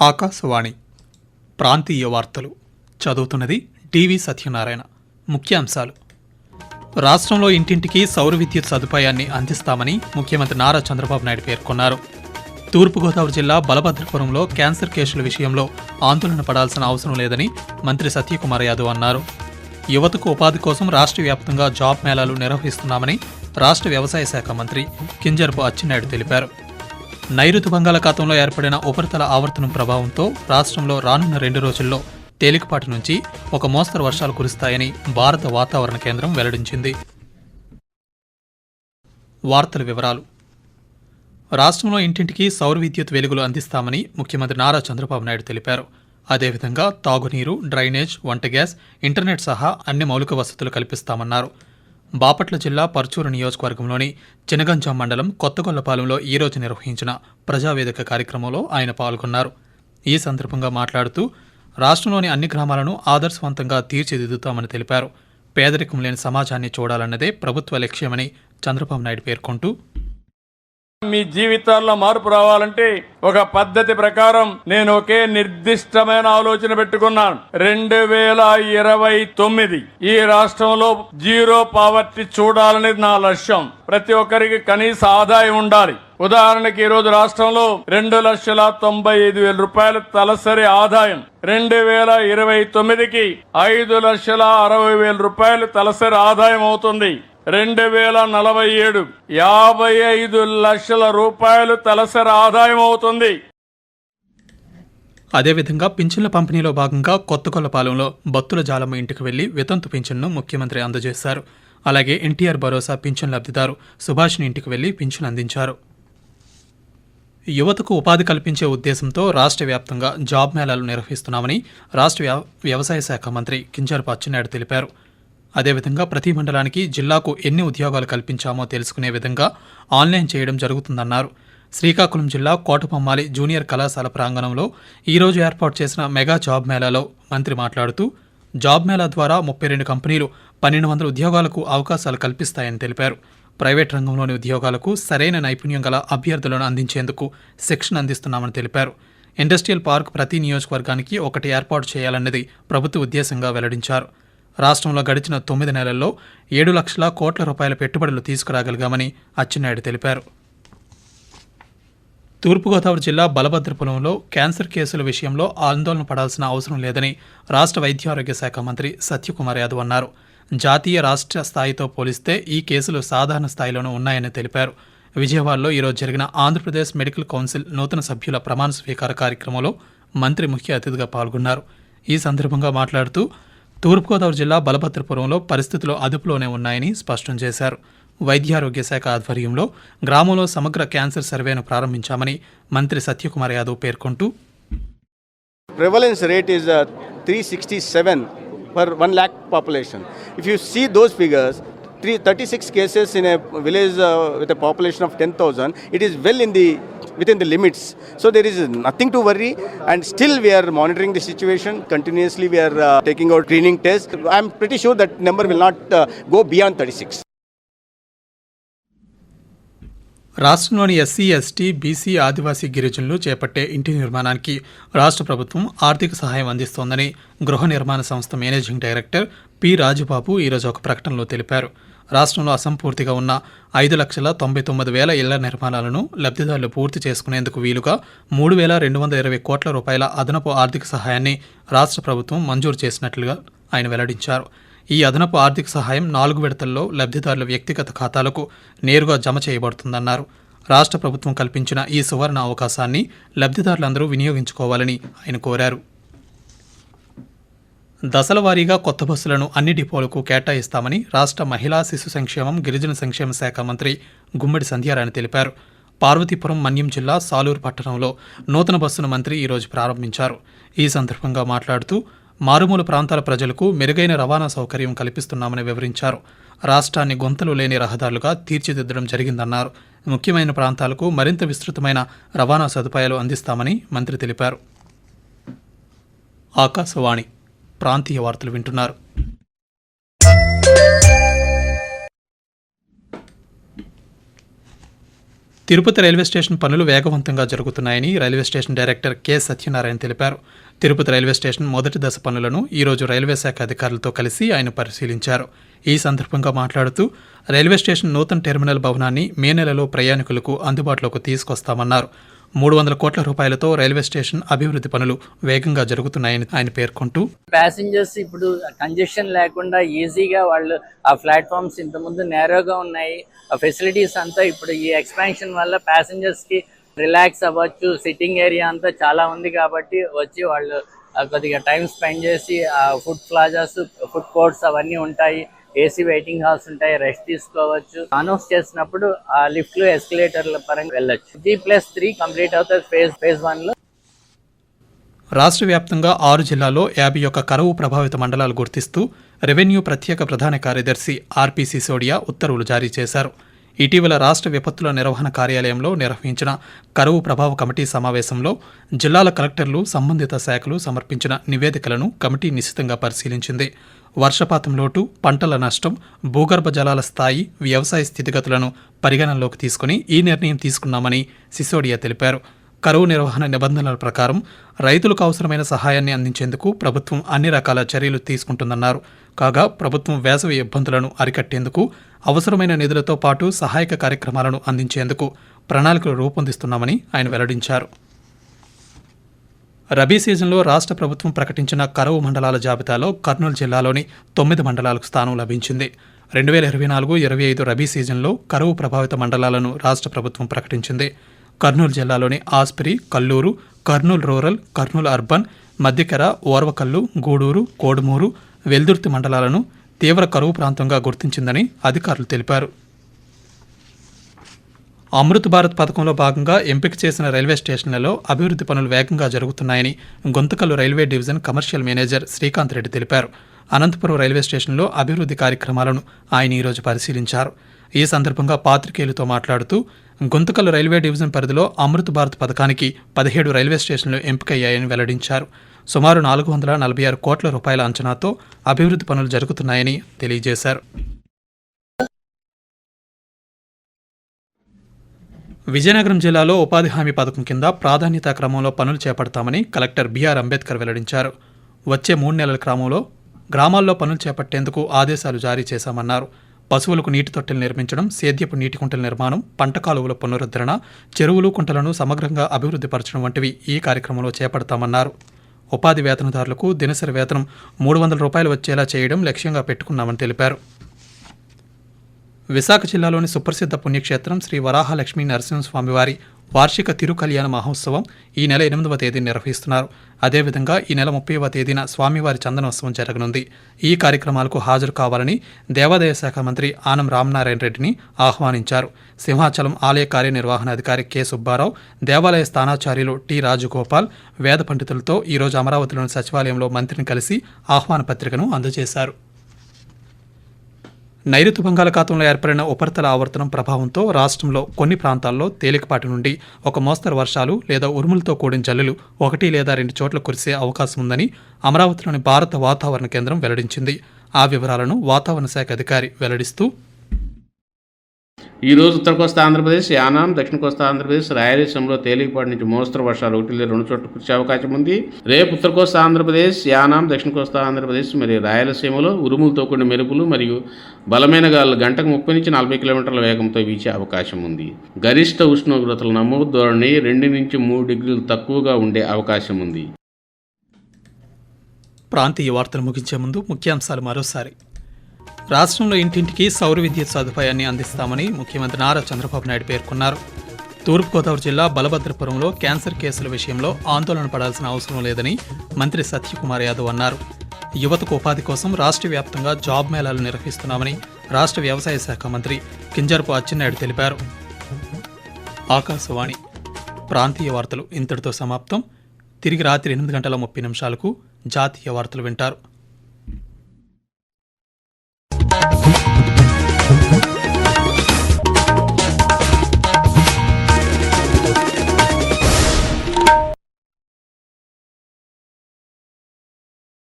ఆకాశవాణి ప్రాంతీయ వార్తలు చదువుతున్నది టీవీ సత్యనారాయణ. ముఖ్యాంశాలు: రాష్ట్రంలో ఇంటింటికి సౌర విద్యుత్ సదుపాయాన్ని అందిస్తామని ముఖ్యమంత్రి నారా చంద్రబాబు నాయుడు పేర్కొన్నారు. తూర్పుగోదావరి జిల్లా బలభద్రపురంలో క్యాన్సర్ కేసుల విషయంలో ఆందోళన పడాల్సిన అవసరం లేదని మంత్రి సత్యకుమార్ యాదవ్ అన్నారు. యువతకు ఉపాధి కోసం రాష్ట్ర వ్యాప్తంగా జాబ్ మేళాలు నిర్వహిస్తున్నామని రాష్ట్ర వ్యవసాయ శాఖ మంత్రి కింజరపు అచ్చెన్నాయుడు తెలిపారు. నైరుతి బంగాళాఖాతంలో ఏర్పడిన ఉపరితల ఆవర్తనం ప్రభావంతో రాష్ట్రంలో రానున్న 2 రోజుల్లో తేలికపాటి నుంచి ఒక మోస్తరు వర్షాలు కురుస్తాయని భారత వాతావరణ కేంద్రం వెల్లడించింది. వార్తల వివరాలు: రాష్ట్రంలో ఇంటింటికి సౌర విద్యుత్ వెలుగులు అందిస్తామని ముఖ్యమంత్రి నారా చంద్రబాబు నాయుడు తెలిపారు. అదేవిధంగా తాగునీరు, డ్రైనేజ్, వంట గ్యాస్, ఇంటర్నెట్ సహా అన్ని మౌలిక వసతులు కల్పిస్తామన్నారు. బాపట్ల జిల్లా పర్చూరు నియోజకవర్గంలోని చినగంజాం మండలం కొత్తగొల్లపాలెంలో ఈరోజు నిర్వహించిన ప్రజావేదిక కార్యక్రమంలో ఆయన పాల్గొన్నారు. ఈ సందర్భంగా మాట్లాడుతూ రాష్ట్రంలోని అన్ని గ్రామాలను ఆదర్శవంతంగా తీర్చిదిద్దుతామని తెలిపారు. పేదరికం లేని సమాజాన్ని చూడాలన్నదే ప్రభుత్వ లక్ష్యమని చంద్రబాబు నాయుడు పేర్కొంటూ, మీ జీవితాల్లో మార్పు రావాలంటే ఒక పద్ధతి ప్రకారం నేను ఒకే నిర్దిష్టమైన ఆలోచన పెట్టుకున్నాను. 2029 ఈ రాష్ట్రంలో జీరో పావర్టీ చూడాలనేది నా లక్ష్యం. ప్రతి ఒక్కరికి కనీస ఆదాయం ఉండాలి. ఉదాహరణకి ఈ రోజు రాష్ట్రంలో 2,95,000 రూపాయల తలసరి ఆదాయం, 2029కి 5,60,000 రూపాయలు తలసరి ఆదాయం అవుతుంది. 2047 55 లక్షల రూపాయలు తలసరి ఆదాయం అవుతుంది. అదేవిధంగా పింఛన్ల పంపిణీలో భాగంగా కొత్తగొల్లపాలెంలో బత్తుల జాలమ్మ ఇంటికి వెళ్లి వితంతు పింఛన్ను ముఖ్యమంత్రి అందజేశారు. అలాగే ఎన్టీఆర్ భరోసా పింఛన్ లబ్ధిదారు సుభాష్ని ఇంటికి వెళ్లి పింఛన్ అందించారు. యువతకు ఉపాధి కల్పించే ఉద్దేశంతో రాష్ట్ర వ్యాప్తంగా జాబ్ మేళాలు నిర్వహిస్తున్నామని రాష్ట్ర వ్యవసాయ శాఖ మంత్రి కింజరపు అచ్చెన్నాయుడు తెలిపారు. అదేవిధంగా ప్రతి మండలానికి, జిల్లాకు ఎన్ని ఉద్యోగాలు కల్పించామో తెలుసుకునే విధంగా ఆన్లైన్ చేయడం జరుగుతుందన్నారు. శ్రీకాకుళం జిల్లా కోటపమ్మాలి జూనియర్ కళాశాల ప్రాంగణంలో ఈరోజు ఏర్పాటు చేసిన మెగా జాబ్ మేళాలో మంత్రి మాట్లాడుతూ జాబ్ మేళా ద్వారా 32 కంపెనీలు 1,200 ఉద్యోగాలకు అవకాశాలు కల్పిస్తాయని తెలిపారు. ప్రైవేట్ రంగంలోని ఉద్యోగాలకు సరైన నైపుణ్యం గల అభ్యర్థులను అందించేందుకు శిక్షణ అందిస్తున్నామని తెలిపారు. ఇండస్ట్రియల్ పార్క్ ప్రతి నియోజకవర్గానికి ఒకటి ఏర్పాటు చేయాలన్నది ప్రభుత్వ ఉద్దేశంగా వెల్లడించారు. రాష్ట్రంలో గడిచిన 9 నెలల్లో 7 లక్షల కోట్ల రూపాయల పెట్టుబడులు తీసుకురాగలిగామని అచ్చెన్నాయుడు తెలిపారు. తూర్పుగోదావరి జిల్లా బలభద్రపురంలో క్యాన్సర్ కేసుల విషయంలో ఆందోళన పడాల్సిన అవసరం లేదని రాష్ట్ర వైద్యారోగ్య శాఖ మంత్రి సత్యకుమార్ యాదవ్ అన్నారు. జాతీయ, రాష్ట్ర స్థాయితో పోలిస్తే ఈ కేసులు సాధారణ స్థాయిలోనూ ఉన్నాయని తెలిపారు. విజయవాడలో ఈరోజు జరిగిన ఆంధ్రప్రదేశ్ మెడికల్ కౌన్సిల్ నూతన సభ్యుల ప్రమాణ స్వీకార కార్యక్రమంలో మంత్రి ముఖ్య అతిథిగా పాల్గొన్నారు. ఈ సందర్భంగా మాట్లాడుతూ తూర్పుగోదావరి జిల్లా బలభద్రపురంలో పరిస్థితులు అదుపులోనే ఉన్నాయని స్పష్టం చేశారు. వైద్యారోగ్య శాఖ ఆధ్వర్యంలో గ్రామంలో సమగ్ర క్యాన్సర్ సర్వేను ప్రారంభించామని మంత్రి సత్యకుమార్ యాదవ్ పేర్కొంటూ, Prevalence rate is 367 per 1 lakh population. If you see those figures, 36 cases in a village with a population of 10,000, it is well within the limits. So there is nothing to worry, and still we are monitoring the situation. Continuously we are taking out screening tests. I am pretty sure that number will not go beyond 36. రాష్ట్రంలోని SC, ST, BC, ఆదివాసీ గిరిజనులు చేపట్టే ఇంటి నిర్మాణానికి రాష్ట్ర ప్రభుత్వం ఆర్థిక సహాయం అందిస్తోందని గృహ నిర్మాణ సంస్థ మేనేజింగ్ డైరెక్టర్ పి రాజుబాబు ఈరోజు ఒక ప్రకటనలో తెలిపారు. రాష్ట్రంలో అసంపూర్తిగా ఉన్న 5,99,000 ఇళ్ల నిర్మాణాలను లబ్ధిదారులు పూర్తి చేసుకునేందుకు వీలుగా 3,220 కోట్ల రూపాయల అదనపు ఆర్థిక సహాయాన్ని రాష్ట్ర ప్రభుత్వం మంజూరు చేసినట్లుగా ఆయన వెల్లడించారు. ఈ అదనపు ఆర్థిక సహాయం 4 విడతల్లో లబ్ధిదారుల వ్యక్తిగత ఖాతాలకు నేరుగా జమ చేయబడుతుందన్నారు. రాష్ట్ర ప్రభుత్వం కల్పించిన ఈ సువర్ణ అవకాశాన్ని లబ్ధిదారులందరూ వినియోగించుకోవాలని ఆయన కోరారు. దశల వారీగా కొత్త బస్సులను అన్ని డిపోలకు కేటాయిస్తామని రాష్ట్ర మహిళా, శిశు సంక్షేమం, గిరిజన సంక్షేమ శాఖ మంత్రి గుమ్మడి సంధ్యారాణి తెలిపారు. పార్వతీపురం, మన్యం జిల్లా సాలూరు పట్టణంలో నూతన బస్సును మంత్రి ఈరోజు ప్రారంభించారు. ఈ సందర్భంగా మాట్లాడుతూ మారుమూల ప్రాంతాల ప్రజలకు మెరుగైన రవాణా సౌకర్యం కల్పిస్తున్నామని వివరించారు. రాష్ట్రాన్ని గుంతలు లేని రహదారులుగా తీర్చిదిద్దడం జరిగిందన్నారు. ముఖ్యమైన ప్రాంతాలకు మరింత విస్తృతమైన రవాణా సదుపాయాలు అందిస్తామని మంత్రి తెలిపారు. ఆకాశవాణి ప్రాంతీయ వార్తలు వింటున్నారు. తిరుపతి రైల్వే స్టేషన్ పనులు వేగవంతంగా జరుగుతున్నాయని railway station director K Satyanarayana తెలిపారు. తిరుపతి రైల్వే స్టేషన్ మొదటి దశ పనులను ఈరోజు రైల్వే శాఖ అధికారులతో కలిసి ఆయన పరిశీలించారు. ఈ సందర్భంగా మాట్లాడుతూ రైల్వే స్టేషన్ నూతన టెర్మినల్ భవనాన్ని మే నెలలో ప్రయాణికులకు అందుబాటులోకి తీసుకొస్తామన్నారు. 300 కోట్ల రూపాయలతో రైల్వే స్టేషన్ అభివృద్ధి పనులు వేగంగా జరుగుతున్నాయని ఆయన పేర్కొంటూ ప్యాసింజర్స్ ఇప్పుడు కంజెషన్ లేకుండా ఈజీగా వాళ్ళు ఆ ప్లాట్ఫామ్స్ ఇంతకుముందు నేరోగా ఉన్నాయి. ఆ ఫెసిలిటీస్ అంతా ఇప్పుడు ఈ ఎక్స్పాన్షన్ వల్ల ప్యాసింజర్స్ కి రిలాక్స్ అవ్వచ్చు. సిట్టింగ్ ఏరియా అంతా చాలా ఉంది కాబట్టి వచ్చి వాళ్ళు కొద్దిగా టైం స్పెండ్ చేసి ఫుడ్ ప్లాజాస్, ఫుడ్ కోర్ట్స్ అవన్నీ ఉంటాయి. ఏసీ వెయిటింగ్ హాల్స్ ఉంటాయి, రెస్ట్ తీసుకోవచ్చు. అనౌన్స్ చేసినప్పుడు ఆ లిఫ్ట్లు, ఎస్కలేటర్ల పరంగా వెళ్ళొచ్చు. G+3 కంప్లీట్ అవుతుంది ఫేజ్ 1లో. రాష్ట్ర వ్యాప్తంగా 6 జిల్లాల్లో 51 కరువు ప్రభావిత మండలాలు గుర్తిస్తూ రెవెన్యూ ప్రత్యేక ప్రధాన కార్యదర్శి ఆర్పి సిసోడియా ఉత్తర్వులు జారీ చేశారు. ఇటీవల రాష్ట్ర విపత్తుల నిర్వహణ కార్యాలయంలో నిర్వహించిన కరువు ప్రభావ కమిటీ సమావేశంలో జిల్లాల కలెక్టర్లు, సంబంధిత శాఖలు సమర్పించిన నివేదికలను కమిటీ నిశితంగా పరిశీలించింది. వర్షపాతం లోటు, పంటల నష్టం, భూగర్భ జలాల స్థాయి, వ్యవసాయ స్థితిగతులను పరిగణనలోకి తీసుకుని ఈ నిర్ణయం తీసుకున్నామని సిసోడియా తెలిపారు. కరువు నిర్వహణ నిబంధనల ప్రకారం రైతులకు అవసరమైన సహాయాన్ని అందించేందుకు ప్రభుత్వం అన్ని రకాల చర్యలు తీసుకుంటుందన్నారు. కాగా ప్రభుత్వం వేసవి ఇబ్బందులను అరికట్టేందుకు అవసరమైన నిధులతో పాటు సహాయక కార్యక్రమాలను అందించేందుకు ప్రణాళికలు రూపొందిస్తున్నామని ఆయన వెల్లడించారు. రబీ సీజన్లో రాష్ట్ర ప్రభుత్వం ప్రకటించిన కరువు మండలాల జాబితాలో కర్నూలు జిల్లాలోని 9 మండలాలకు స్థానం లభించింది. 2024-25 రబీ సీజన్లో కరువు ప్రభావిత మండలాలను రాష్ట్ర ప్రభుత్వం ప్రకటించింది. కర్నూలు జిల్లాలోని ఆస్పిరి, కల్లూరు, కర్నూలు రూరల్, కర్నూలు అర్బన్, మద్దికెర, ఓర్వకల్లు, గూడూరు, కోడుమూరు, వెల్దుర్తి మండలాలను తీవ్ర కరువు ప్రాంతంగా గుర్తించిందని అధికారులు తెలిపారు. అమృత్ భారత్ పథకంలో భాగంగా ఎంపిక చేసిన రైల్వే స్టేషన్లలో అభివృద్ధి పనులు వేగంగా జరుగుతున్నాయని Guntakal railway division commercial manager Srikanth Reddy తెలిపారు. అనంతపురం రైల్వే స్టేషన్లో అభివృద్ధి కార్యక్రమాలను ఆయన ఈరోజు పరిశీలించారు. ఈ సందర్భంగా పాత్రికేయులతో మాట్లాడుతూ గుంతకల్లు రైల్వే డివిజన్ పరిధిలో అమృత్ భారత్ పథకానికి 17 రైల్వే స్టేషన్లు ఎంపికయ్యాయని వెల్లడించారు. సుమారు 446 కోట్ల రూపాయల అంచనాతో అభివృద్ధి పనులు జరుగుతున్నాయని తెలియజేశారు. విజయనగరం జిల్లాలో ఉపాధి హామీ పథకం కింద ప్రాధాన్యతా క్రమంలో పనులు చేపడతామని కలెక్టర్ బిఆర్ అంబేద్కర్ వెల్లడించారు. వచ్చే 3 నెలల క్రమంలో గ్రామాల్లో పనులు చేపట్టేందుకు ఆదేశాలు జారీ చేశామన్నారు. పశువులకు నీటి తొట్టెలు నిర్మించడం, సేద్యపు నీటి కుంటల నిర్మాణం, పంట కాలువల పునరుద్ధరణ, చెరువులు, కుంటలను సమగ్రంగా అభివృద్ధి పరచడం వంటివి ఈ కార్యక్రమంలో చేపడతామన్నారు. ఉపాధి వేతనదారులకు దినసరి వేతనం 300 రూపాయలు వచ్చేలా చేయడం లక్ష్యంగా పెట్టుకున్నామని తెలిపారు. విశాఖ జిల్లాలోని సుప్రసిద్ధ పుణ్యక్షేత్రం శ్రీ వరాహలక్ష్మీ నరసింహస్వామివారి వార్షిక తిరుకల్యాణ మహోత్సవం ఈ నెల 8వ తేదీన నిర్వహిస్తున్నారు. అదేవిధంగా ఈ నెల 30వ తేదీన స్వామివారి చందనోత్సవం జరగనుంది. ఈ కార్యక్రమాలకు హాజరు కావాలని దేవాదాయ శాఖ మంత్రి ఆనం రామనారాయణ రెడ్డిని ఆహ్వానించారు. సింహాచలం ఆలయ కార్యనిర్వహణాధికారి కె సుబ్బారావు, దేవాలయ స్థానాచార్యులు టి రాజగోపాల్, వేద పండితులతో ఈరోజు అమరావతిలోని సచివాలయంలో మంత్రిని కలిసి ఆహ్వాన పత్రికను అందజేశారు. నైరుతి బంగాళాఖాతంలో ఏర్పడిన ఉపరితల ఆవర్తనం ప్రభావంతో రాష్ట్రంలో కొన్ని ప్రాంతాల్లో తేలికపాటి నుండి ఒక మోస్తరు వర్షాలు లేదా ఉరుములతో కూడిన జల్లులు 1 లేదా 2 చోట్ల కురిసే అవకాశం ఉందని అమరావతిలోని భారత వాతావరణ కేంద్రం వెల్లడించింది. ఆ వివరాలను వాతావరణ శాఖ అధికారి వెల్లడిస్తూ, ఈ రోజు ఉత్తర కోస్తా ఆంధ్రప్రదేశ్, యానాం, దక్షిణ కోస్తా ఆంధ్రప్రదేశ్, రాయలసీమలో తేలికపాటి నుంచి మోస్తరు వర్షాలు 1 లేదా 2 చోట్ల కురిసే అవకాశం ఉంది. రేపు ఉత్తర కోస్తా ఆంధ్రప్రదేశ్, యానాం, దక్షిణ కోస్తా ఆంధ్రప్రదేశ్ మరియు రాయలసీమలో ఉరుములతో కూడిన మెరుపులు మరియు బలమైన గాలులు గంటకు 30 నుంచి 40 కిలోమీటర్ల వేగంతో వీచే అవకాశం ఉంది. గరిష్ట ఉష్ణోగ్రతల నమోదు ధోరణి 2 నుంచి 3 డిగ్రీలు తక్కువగా ఉండే అవకాశం ఉంది. ప్రాంతీయ వార్తలు ముగించే ముందు ముఖ్యాంశాలు మరోసారి. రాష్ట్రంలో ఇంటింటికి సౌర విద్యుత్ సదుపాయాన్ని అందిస్తామని ముఖ్యమంత్రి నారా చంద్రబాబు నాయుడు పేర్కొన్నారు. తూర్పుగోదావరి జిల్లా బలభద్రపురంలో క్యాన్సర్ కేసుల విషయంలో ఆందోళన పడాల్సిన అవసరం లేదని మంత్రి సత్యకుమార్ యాదవ్ అన్నారు. యువతకు ఉపాధి కోసం రాష్ట్ర వ్యాప్తంగా జాబ్ మేళాలు నిర్వహిస్తున్నామని రాష్ట్ర వ్యవసాయ శాఖ మంత్రి కింజరపు అచ్చెన్నాయుడు తెలిపారు. ఆకాశవాణి ప్రాంతీయ వార్తలు ఇంతటితో సమాప్తం. తిరిగి రాత్రి 8 గంటల 30 నిమిషాలకు జాతీయ వార్తలు వింటారు.